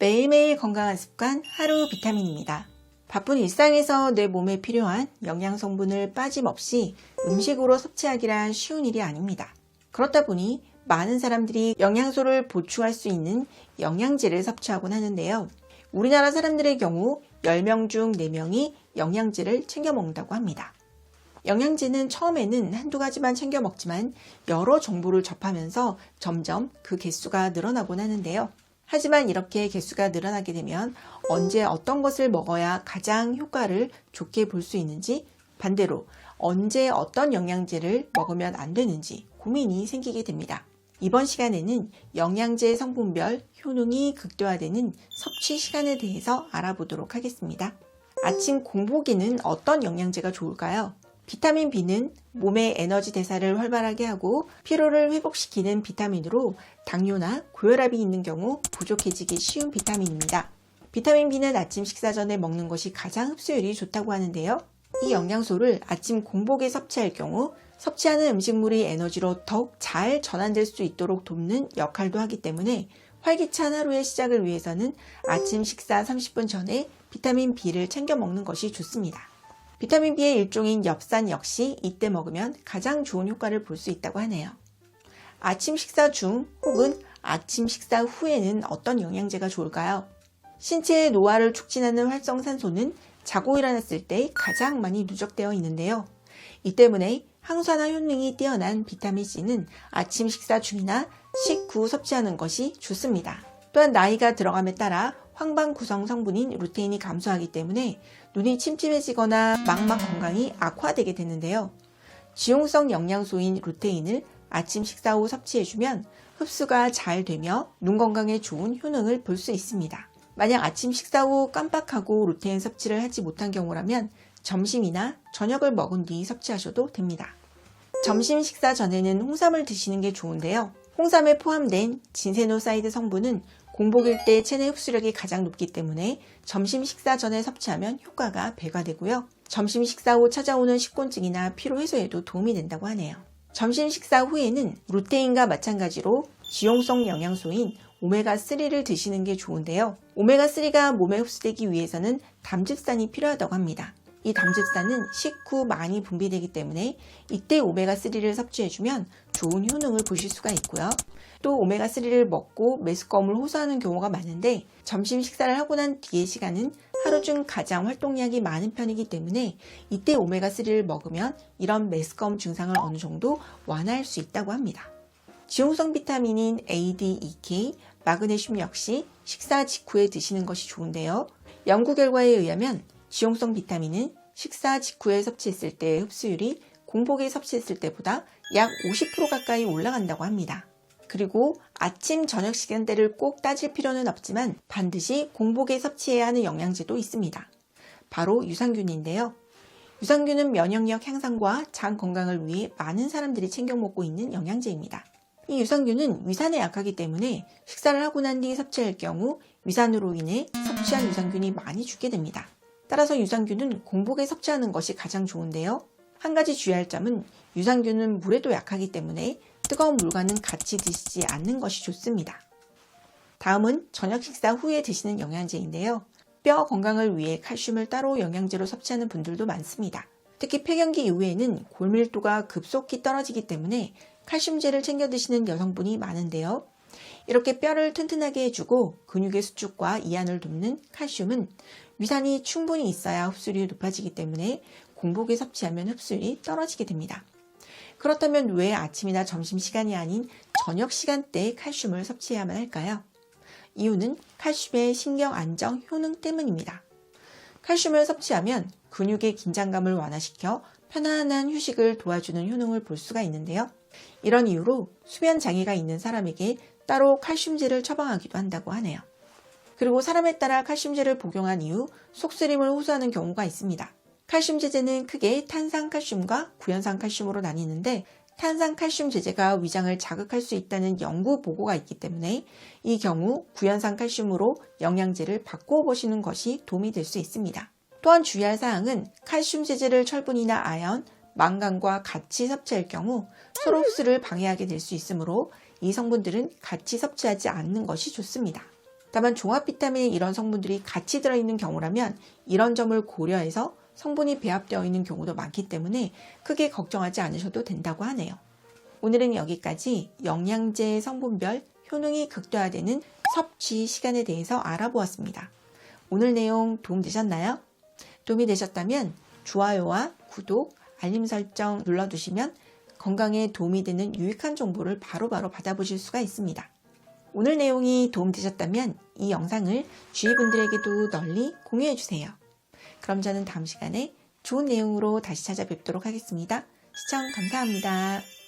매일매일 건강한 습관 하루 비타민입니다. 바쁜 일상에서 내 몸에 필요한 영양 성분을 빠짐없이 음식으로 섭취하기란 쉬운 일이 아닙니다. 그렇다 보니 많은 사람들이 영양소를 보충할 수 있는 영양제를 섭취하곤 하는데요. 우리나라 사람들의 경우 10명 중 4명이 영양제를 챙겨 먹는다고 합니다. 영양제는 처음에는 한두 가지만 챙겨 먹지만 여러 정보를 접하면서 점점 그 개수가 늘어나곤 하는데요. 하지만 이렇게 개수가 늘어나게 되면 언제 어떤 것을 먹어야 가장 효과를 좋게 볼 수 있는지, 반대로 언제 어떤 영양제를 먹으면 안 되는지 고민이 생기게 됩니다. 이번 시간에는 영양제 성분별 효능이 극대화되는 섭취 시간에 대해서 알아보도록 하겠습니다. 아침 공복에는 어떤 영양제가 좋을까요? 비타민 B는 몸의 에너지 대사를 활발하게 하고 피로를 회복시키는 비타민으로 당뇨나 고혈압이 있는 경우 부족해지기 쉬운 비타민입니다. 비타민 B는 아침 식사 전에 먹는 것이 가장 흡수율이 좋다고 하는데요. 이 영양소를 아침 공복에 섭취할 경우 섭취하는 음식물이 에너지로 더욱 잘 전환될 수 있도록 돕는 역할도 하기 때문에 활기찬 하루의 시작을 위해서는 아침 식사 30분 전에 비타민 B를 챙겨 먹는 것이 좋습니다. 비타민 B의 일종인 엽산 역시 이때 먹으면 가장 좋은 효과를 볼 수 있다고 하네요. 아침 식사 중 혹은 아침 식사 후에는 어떤 영양제가 좋을까요? 신체의 노화를 촉진하는 활성산소는 자고 일어났을 때 가장 많이 누적되어 있는데요. 이 때문에 항산화 효능이 뛰어난 비타민 C는 아침 식사 중이나 식후 섭취하는 것이 좋습니다. 또한 나이가 들어감에 따라 황반 구성 성분인 루테인이 감소하기 때문에 눈이 침침해지거나 망막 건강이 악화되게 되는데요. 지용성 영양소인 루테인을 아침 식사 후 섭취해주면 흡수가 잘 되며 눈 건강에 좋은 효능을 볼 수 있습니다. 만약 아침 식사 후 깜빡하고 루테인 섭취를 하지 못한 경우라면 점심이나 저녁을 먹은 뒤 섭취하셔도 됩니다. 점심 식사 전에는 홍삼을 드시는 게 좋은데요. 홍삼에 포함된 진세노사이드 성분은 공복일 때 체내 흡수력이 가장 높기 때문에 점심 식사 전에 섭취하면 효과가 배가 되고요. 점심 식사 후 찾아오는 식곤증이나 피로 해소에도 도움이 된다고 하네요. 점심 식사 후에는 루테인과 마찬가지로 지용성 영양소인 오메가3를 드시는 게 좋은데요. 오메가3가 몸에 흡수되기 위해서는 담즙산이 필요하다고 합니다. 이 담즙산은 식후 많이 분비되기 때문에 이때 오메가3를 섭취해주면 좋은 효능을 보실 수가 있고요. 또 오메가3를 먹고 메스꺼움을 호소하는 경우가 많은데 점심 식사를 하고 난 뒤의 시간은 하루 중 가장 활동량이 많은 편이기 때문에 이때 오메가3를 먹으면 이런 메스꺼움 증상을 어느 정도 완화할 수 있다고 합니다. 지용성 비타민인 A, D, E, K, 마그네슘 역시 식사 직후에 드시는 것이 좋은데요. 연구 결과에 의하면 지용성 비타민은 식사 직후에 섭취했을 때의 흡수율이 공복에 섭취했을 때보다 약 50% 가까이 올라간다고 합니다. 그리고 아침, 저녁 시간대를 꼭 따질 필요는 없지만 반드시 공복에 섭취해야 하는 영양제도 있습니다. 바로 유산균인데요. 유산균은 면역력 향상과 장 건강을 위해 많은 사람들이 챙겨 먹고 있는 영양제입니다. 이 유산균은 위산에 약하기 때문에 식사를 하고 난 뒤 섭취할 경우 위산으로 인해 섭취한 유산균이 많이 죽게 됩니다. 따라서 유산균은 공복에 섭취하는 것이 가장 좋은데요. 한 가지 주의할 점은 유산균은 물에도 약하기 때문에 뜨거운 물과는 같이 드시지 않는 것이 좋습니다. 다음은 저녁 식사 후에 드시는 영양제인데요. 뼈 건강을 위해 칼슘을 따로 영양제로 섭취하는 분들도 많습니다. 특히 폐경기 이후에는 골밀도가 급속히 떨어지기 때문에 칼슘제를 챙겨 드시는 여성분이 많은데요. 이렇게 뼈를 튼튼하게 해주고 근육의 수축과 이완을 돕는 칼슘은 위산이 충분히 있어야 흡수율이 높아지기 때문에 공복에 섭취하면 흡수율이 떨어지게 됩니다. 그렇다면 왜 아침이나 점심시간이 아닌 저녁 시간대에 칼슘을 섭취해야만 할까요? 이유는 칼슘의 신경 안정 효능 때문입니다. 칼슘을 섭취하면 근육의 긴장감을 완화시켜 편안한 휴식을 도와주는 효능을 볼 수가 있는데요. 이런 이유로 수면 장애가 있는 사람에게 따로 칼슘제를 처방하기도 한다고 하네요. 그리고 사람에 따라 칼슘제를 복용한 이후 속쓰림을 호소하는 경우가 있습니다. 칼슘 제제는 크게 탄산칼슘과 구연산칼슘으로 나뉘는데 탄산칼슘 제제가 위장을 자극할 수 있다는 연구 보고가 있기 때문에 이 경우 구연산칼슘으로 영양제를 바꿔보시는 것이 도움이 될 수 있습니다. 또한 주의할 사항은 칼슘 제제를 철분이나 아연, 망간과 같이 섭취할 경우 서로 흡수를 방해하게 될 수 있으므로 이 성분들은 같이 섭취하지 않는 것이 좋습니다. 다만 종합 비타민에 이런 성분들이 같이 들어있는 경우라면 이런 점을 고려해서 성분이 배합되어 있는 경우도 많기 때문에 크게 걱정하지 않으셔도 된다고 하네요. 오늘은 여기까지 영양제 성분별 효능이 극대화되는 섭취 시간에 대해서 알아보았습니다. 오늘 내용 도움되셨나요? 도움이 되셨다면 좋아요와 구독, 알림 설정 눌러두시면 건강에 도움이 되는 유익한 정보를 바로바로 받아보실 수가 있습니다. 오늘 내용이 도움되셨다면 이 영상을 주위 분들에게도 널리 공유해주세요. 그럼 저는 다음 시간에 좋은 내용으로 다시 찾아뵙도록 하겠습니다. 시청 감사합니다.